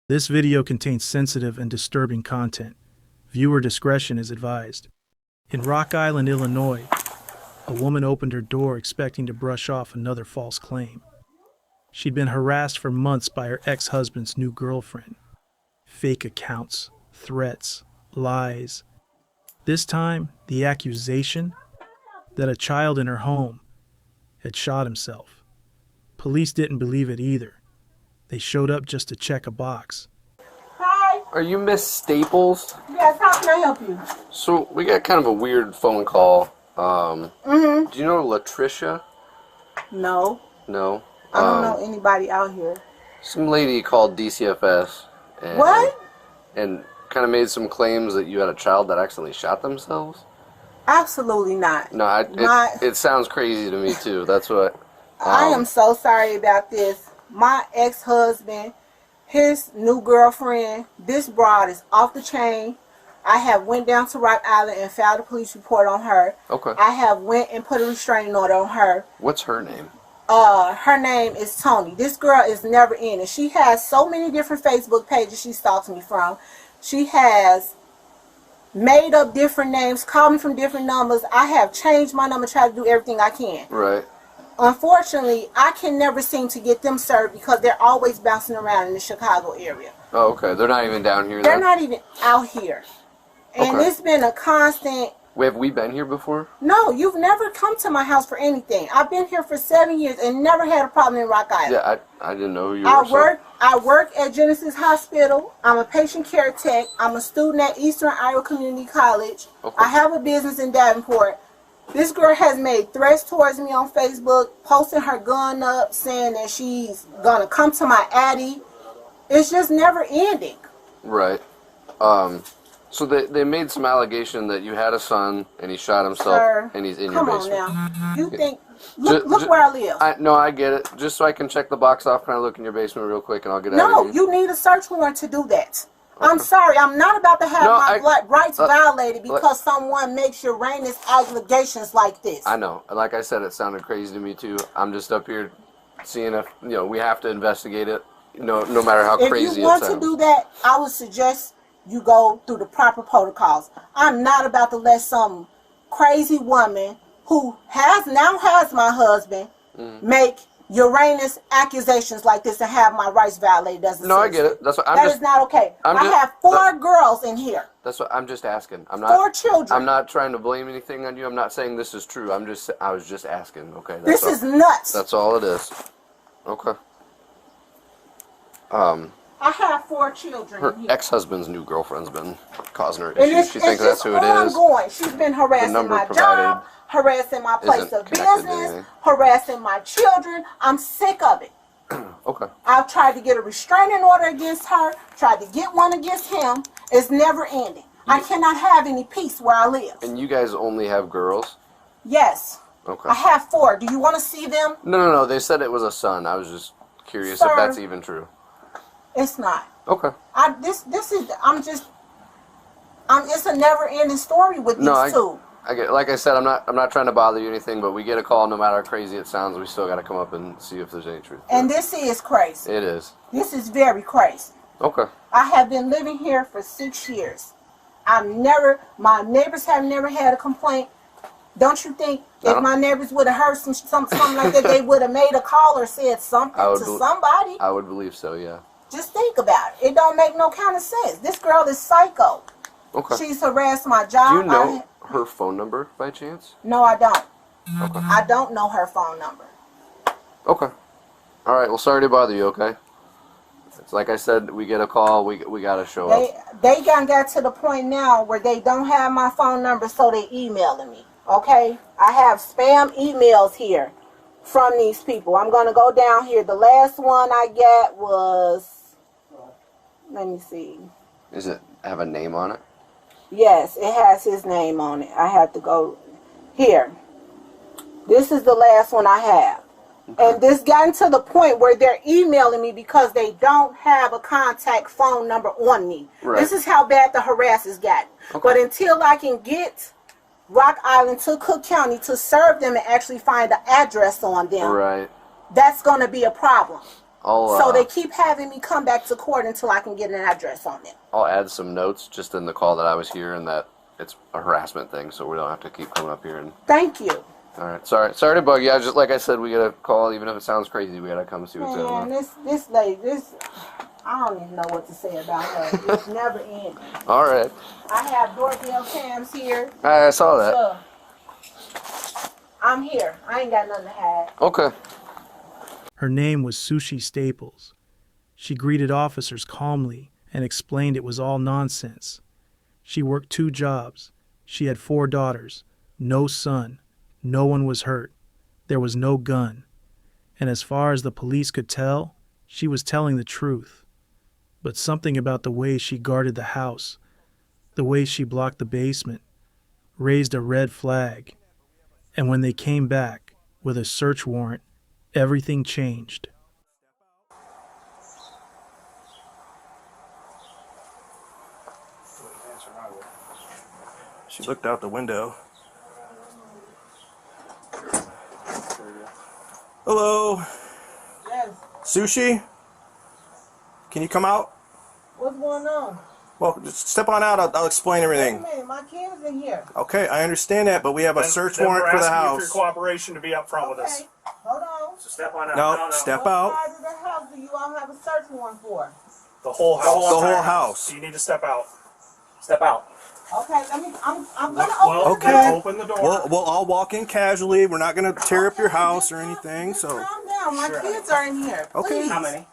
This video contains sensitive and disturbing content. Viewer discretion is advised. In Rock Island, Illinois, a woman opened her door expecting to brush off another false claim. She'd been harassed for months by her ex-husband's new girlfriend. Fake accounts, threats, lies. This time, the accusation that a child in her home had shot himself. Police didn't believe it either. They showed up just to check a box. Hi. Are you Miss Staples? Yes, how can I help you? So we got kind of a weird phone call. Do you know Latricia? No. No. I don't know anybody out here. Some lady called DCFS. And, What? And kind of made some claims that you had a child that accidentally shot themselves. Absolutely not. No, it sounds crazy to me too. That's what. I am so sorry about this. My ex-husband, his new girlfriend, this broad is off the chain. I have went down to Rock Island and filed a police report on her. Okay. I have went and put a restraining order on her. What's her name? Her name is Tony. This girl is never in it. She has so many different Facebook pages she stalks me from. She has made up different names, called me from different numbers. I have changed my number, tried to do everything I can. Right. Unfortunately, I can never seem to get them served because they're always bouncing around in the Chicago area. Oh, okay. They're not even down here. They're not even out here. And Okay. it's been a constant... Have we been here before? No, you've never come to my house for anything. I've been here for 7 years and never had a problem in Rock Island. Yeah, I didn't know who you were. I work at Genesis Hospital. I'm a patient care tech. I'm a student at Eastern Iowa Community College. Okay. I have a business in Davenport. This girl has made threats towards me on Facebook, posting her gun up, saying that she's gonna come to my addy. It's just never ending. Right. So they made some allegation that you had a son and he shot himself. Sir, And he's in come your on basement. now. You think... Look where I live. No, I get it. Just so I can check the box off, can I look in your basement real quick and I'll get out No, of here? you need a search warrant to do that. I'm sorry, I'm not about to have my rights violated because someone makes Uranus allegations like this. I know. Like I said, it sounded crazy to me too. I'm just up here seeing if, we have to investigate it, no matter how crazy it sounds. If you want to do that, I would suggest you go through the proper protocols. I'm not about to let some crazy woman who has my husband make Uranus accusations like this and have my rights violated as a No, citizen. I get it. That is not okay. I have 4 girls in here. That's what I'm just asking. I'm not 4 children. I'm not trying to blame anything on you. I'm not saying this is true. I was just asking. Okay. This is nuts. That's all it is. Okay. I have 4 children Her in here. ex-husband's new girlfriend's been causing her And issues. She thinks that's who it is. ongoing. She's been harassing number my provided job, harassing my place isn't of connected to business, anything. harassing my children. I'm sick of it. Okay. I've tried to get a restraining order against her, tried to get one against him. It's never ending. I cannot have any peace where I live. And you guys only have girls? Yes. Okay. I have 4. Do you want to see them? No. They said it was a son. I was just curious Sir, if that's even true. It's not. Okay. It's a never ending story with these two. I get. Like I said, I'm not trying to bother you or anything, but we get a call. No matter how crazy it sounds, we still got to come up and see if there's any truth. And this is crazy. It is. This is very crazy. Okay. I have been living here for 6 years. My neighbors have never had a complaint. Don't you think if my neighbors would have heard something like that, they would have made a call or said something to somebody? I would believe so, yeah. Just think about it. It don't make no kind of sense. This girl is psycho. Okay. She's harassed my job. Do you know her phone number by chance? No, I don't. Okay. I don't know her phone number. Okay. All right. Well, sorry to bother you. Okay. It's like I said, we get a call. We gotta show up. They got to the point now where they don't have my phone number, so they emailing me. Okay. I have spam emails here from these people. I'm gonna go down here. The last one I got was. Let me see. Does it have a name on it? Yes, it has his name on it. I have to go here. This is the last one I have. Okay. And this gotten to the point where they're emailing me because they don't have a contact phone number on me. Right. This is how bad the harassers got. Okay. But until I can get Rock Island to Cook County to serve them and actually find the address on them, right, that's going to be a problem. So they keep having me come back to court until I can get an address on them. I'll add some notes just in the call that I was here and that it's a harassment thing, so we don't have to keep coming up here and. Thank you. All right, sorry to bug you. I just like I said, we gotta call, even if it sounds crazy. We gotta come see what's going on. This lady, I don't even know what to say about her. It's never ending. All right. I have doorbell cams here. I saw that. So, I'm here. I ain't got nothing to hide. Okay. Her name was Sushi Staples. She greeted officers calmly and explained it was all nonsense. She worked 2 jobs. She had 4 daughters, no son. No one was hurt. There was no gun. And as far as the police could tell, she was telling the truth. But something about the way she guarded the house, the way she blocked the basement, raised a red flag. And when they came back with a search warrant, everything changed. She looked out the window. Hello, Yes. Sushi? Can you come out? What's going on? Well, just step on out. I'll explain Wait a everything. minute. My kid's in here. Okay, I understand that, but we have a search Then warrant we're for the asking you house. for your cooperation to be up front with us. Okay. Hold on. So step on out. No, step What out. part of the house do you all have a search warrant for? The whole house. The whole entire house. So you need to step out. Step out. Okay, I'm gonna Well, open Okay. the door. Open the door. We'll all walk in casually. We're not going to tear up your house or anything. Just So, calm down. My Sure. kids are in here. Okay. Please. How many?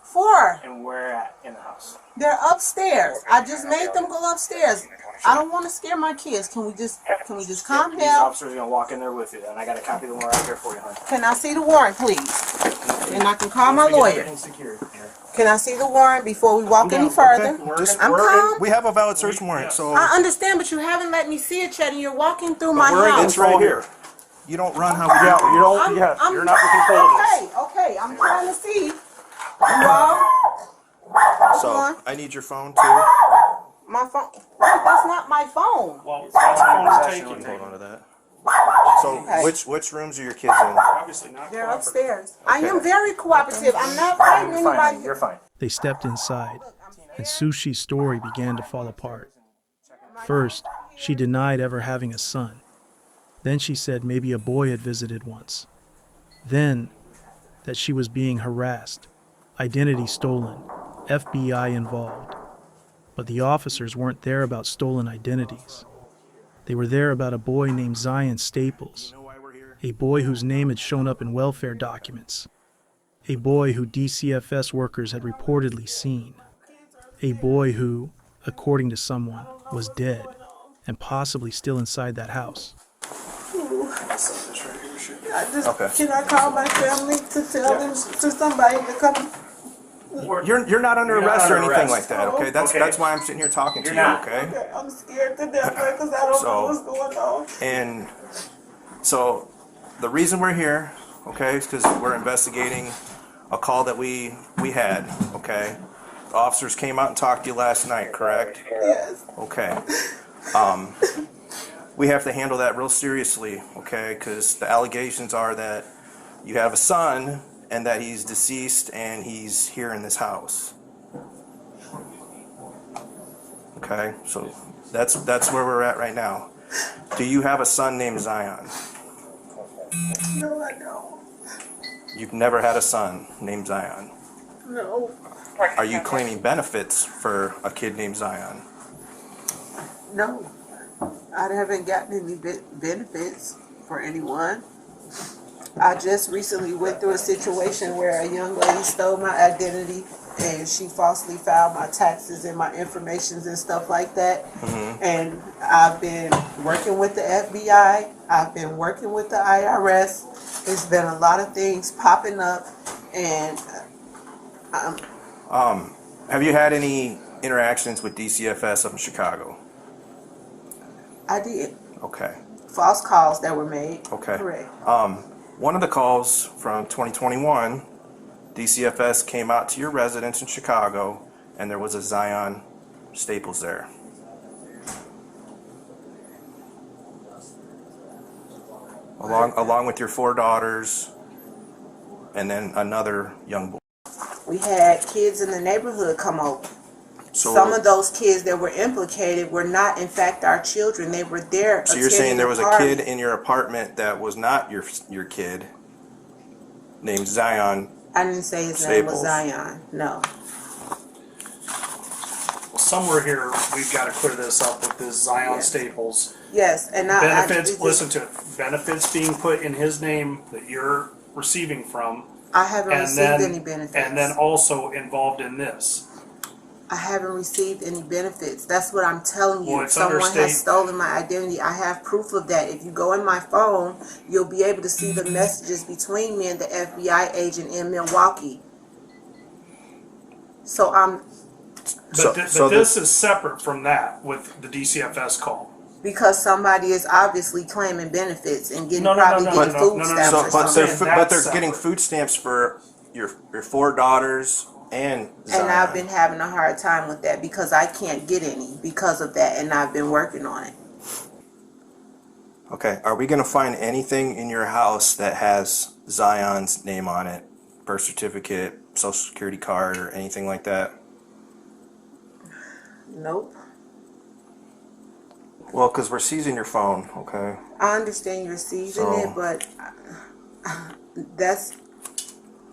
4. And where at in the house? They're upstairs. I just made them go upstairs. I don't want to scare my kids. Can we just calm These down? officers are gonna walk in there with you. Then I got a copy of the warrant out here for you, hon. Can I see the warrant, please? And I can call my Once we get lawyer. everything secured here. Can I see the warrant before we walk any Okay. further? Just- I'm we're calm. we have a valid search warrant, so I understand, but you haven't let me see it yet, and you're walking through my we're in house. it's right here. You don't run how we do. Yeah, you don't. I'm- Yeah, I'm- you're not in control of this. Okay. I'm trying to see. You all? So, I need your phone too. My phone. That's not my phone. Well, that's phone is taking. Hold on to that. So, Okay. which rooms are your kids in? Obviously not. They're cooperative. upstairs. I am very cooperative. I'm not fighting You're fine, honey. anybody. You're fine. They stepped inside, and Sushi's story began to fall apart. First, she denied ever having a son. Then she said maybe a boy had visited once. Then, that she was being harassed, identity stolen, FBI involved. But the officers weren't there about stolen identities. They were there about a boy named Zion Staples, a boy whose name had shown up in welfare documents, a boy who DCFS workers had reportedly seen, a boy who, according to someone, was dead and possibly still inside that house. Okay. Can I call my family to tell them to somebody to come? You're not under You're not arrest or under anything arrest. like that, okay? Okay. That's why I'm sitting here talking to You're you, not. okay? Okay, I'm scared to death because I don't know what's going on. And so the reason we're here, okay, is because we're investigating a call that we had, okay? The officers came out and talked to you last night, correct? Yes. Okay. We have to handle that real seriously, okay? Because the allegations are that you have a son and that he's deceased and he's here in this house. Okay, so that's where we're at right now. Do you have a son named Zion? No, I don't. You've never had a son named Zion. No. Are you claiming benefits for a kid named Zion? No. I haven't gotten any benefits for anyone. I just recently went through a situation where a young lady stole my identity and she falsely filed my taxes and my informations and stuff like that. Mm-hmm. And I've been working with the FBI. I've been working with the IRS. There's been a lot of things popping up, and Have you had any interactions with DCFS up in Chicago? I did. Okay. False calls that were made. Okay. Correct. One of the calls from 2021, DCFS came out to your residence in Chicago, and there was a Zion Staples there. Along with your 4 daughters, and then another young boy. We had kids in the neighborhood come over. So, Some of those kids that were implicated were not, in fact, our children. They were there. so you're saying there was a party. kid in your apartment that was not your kid, named Zion. I didn't say his name was Staples. Zion. No. Somewhere here, we've got to clear this up with this Zion Yes. Staples. Yes, and Benefits, listen to it. Benefits being put in his name that you're receiving from. I haven't And received then, any benefits. and then also involved in this. I haven't received any benefits. That's what I'm telling you. Well, it's under Someone state- has stolen my identity. I have proof of that. If you go in my phone, you'll be able to see the messages between me and the FBI agent in Milwaukee. So But, this is separate from that with the DCFS call. because somebody is obviously claiming benefits and getting No, probably getting food no, stamps So, or but something. they're That's but they're separate. getting food stamps for your 4 daughters and Zion. And I've been having a hard time with that because I can't get any because of that, and I've been working on it. Okay, are we going to find anything in your house that has Zion's name on it? Birth certificate, social security card, or anything like that? Nope. Well, because we're seizing your phone, okay? I understand you're seizing So- it, but that's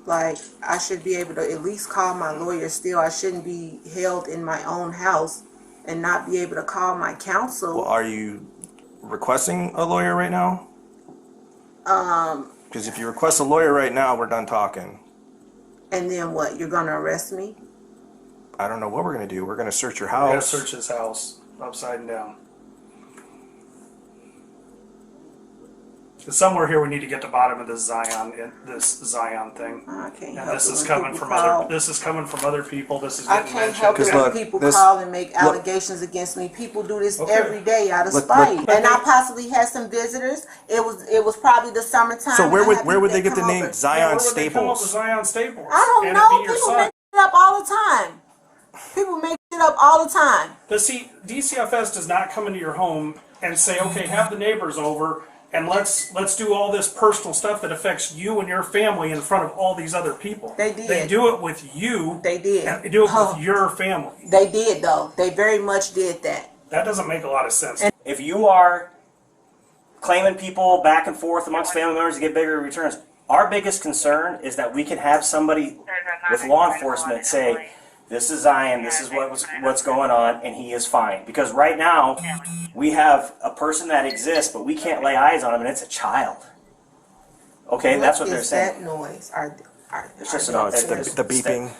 like I should be able to at least call my lawyer still. I shouldn't be held in my own house and not be able to call my counsel. Well, are you requesting a lawyer right now? Because if you request a lawyer right now, we're done talking. And then what? You're gonna arrest me? I don't know what we're going to do. We're going to search your We're going to house. search his house upside and down. Somewhere here we need to get to the bottom of this Zion thing. I can't And help this it is when coming people from call. other. This is coming from other people. This is I getting can't mentioned. help it 'Cause when look, people this- call and make look- allegations against me. People do this Okay. every day out of Look, spite. look- And I possibly had some visitors. It was probably the summertime. So where and I had would people they that get the come name over. Zion Where would they come up with Staples? Zion Staples? I don't and know. It be your People son. make it up all the time. People make it up all the time. But see, DCFS does not come into your home and say, "Okay, have the neighbors over and let's do all this personal stuff that affects you and your family in front of all these other people." They did. They do it with you. They did. And they do it Oh. with your family. They did though. They very much did that. That doesn't make a lot of sense. If you are claiming people back and forth amongst family members to get bigger returns, our biggest concern is that we can have somebody with law enforcement say, "This is Zion, this is what's going on, and he is fine." Because right now, we have a person that exists, but we can't lay eyes on him, and it's a child. Okay, that's what they're is saying. that noise? It's just No, it's it's the beeping.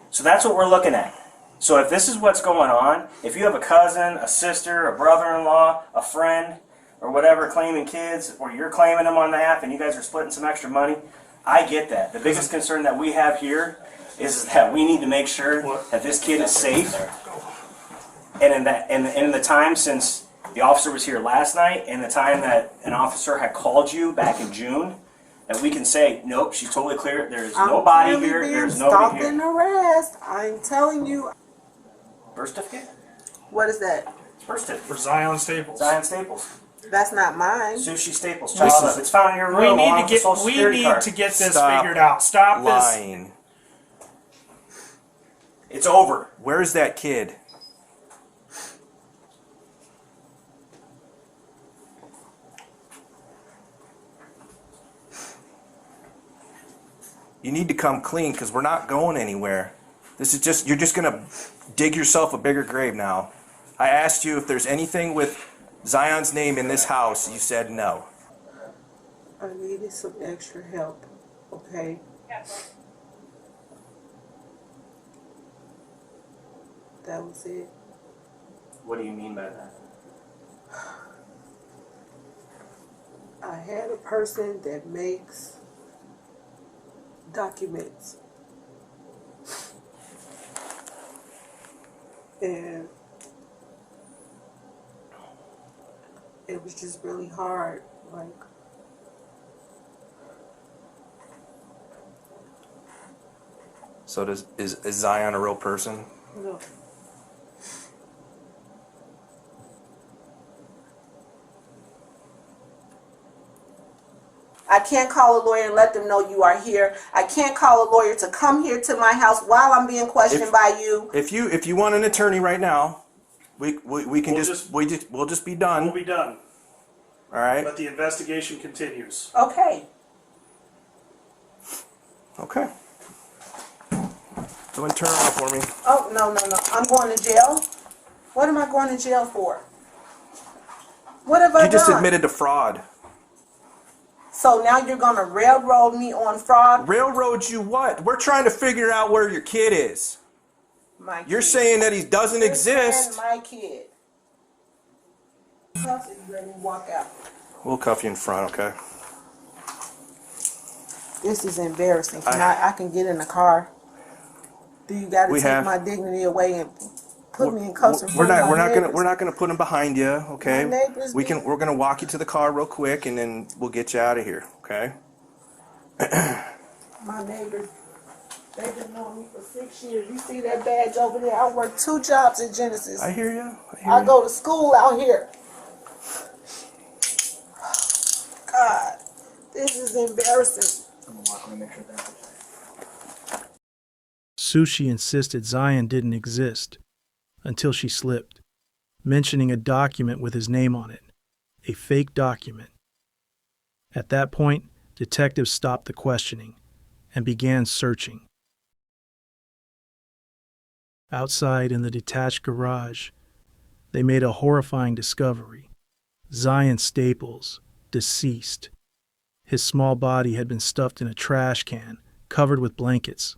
So that's what we're looking at. So if this is what's going on, if you have a cousin, a sister, a brother-in-law, a friend, or whatever claiming kids, or you're claiming them on the app and you guys are splitting some extra money, I get that. The biggest concern that we have here is that we need to make sure that this kid is safe. And in the time since the officer was here last night and the time that an officer had called you back in June, that we can say, "Nope, she's totally clear. There's nobody I'm here. being There's stalked nobody here." and harassed. I'm telling you. Birth certificate? What is that? Birth certificate. For Zion Staples. Zion Staples. That's not mine. Sushi Staples. Child up. It's found in your We room. need along to with the get Social we Security need card. to get this Stop figured out. Stop this. Lying. It's over. Where's that kid? You need to come clean because we're not going anywhere. This is just, you're just going to dig yourself a bigger grave now. I asked you if there's anything with Zion's name in this house. You said no. I needed some extra help. Okay. That was it. What do you mean by that? I had a person that makes documents. And it was just really hard. Like, So is Zion a real person? you know, I can't call a lawyer and let them know you are here. I can't call a lawyer to come here to my house while I'm being questioned by you. If you want an attorney right now, we can we'll just be done. We'll be done. All right. But the investigation continues. Okay. Okay. Go and turn around for me. Oh, no. I'm going to jail? What am I going to jail for? What have I done? You just admitted to fraud. So now you're going to railroad me on fraud? Railroad you what? We're trying to figure out where your kid is. My You're kid. saying that he doesn't This exist. man, my kid. Cuff it, you let me walk out. We'll cuff you in front, okay? This is embarrassing. I can get in the car. Do you got to take my dignity away and put me in cuffs? We're not gonna put him behind you, okay? We're gonna walk you to the car real quick, and then we'll get you out of here, okay? My neighbors, they've been knowing me for 6 years. You see that badge over there? I work 2 jobs at Genesis. I hear you. I go to school out here. God, this is embarrassing. Sushi insisted Zion didn't exist until she slipped, mentioning a document with his name on it, a fake document. At that point, detectives stopped the questioning and began searching. Outside in the detached garage, they made a horrifying discovery. Zion Staples, deceased. His small body had been stuffed in a trash can, covered with blankets.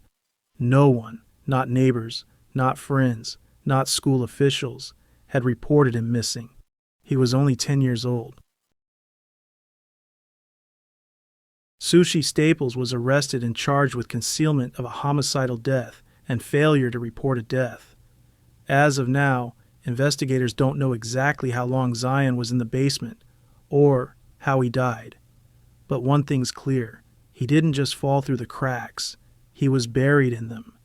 No one, not neighbors, not friends, not school officials, had reported him missing. He was only 10 years old. Sushi Staples was arrested and charged with concealment of a homicidal death and failure to report a death. As of now, investigators don't know exactly how long Zion was in the basement or how he died. But one thing's clear, he didn't just fall through the cracks, he was buried in them.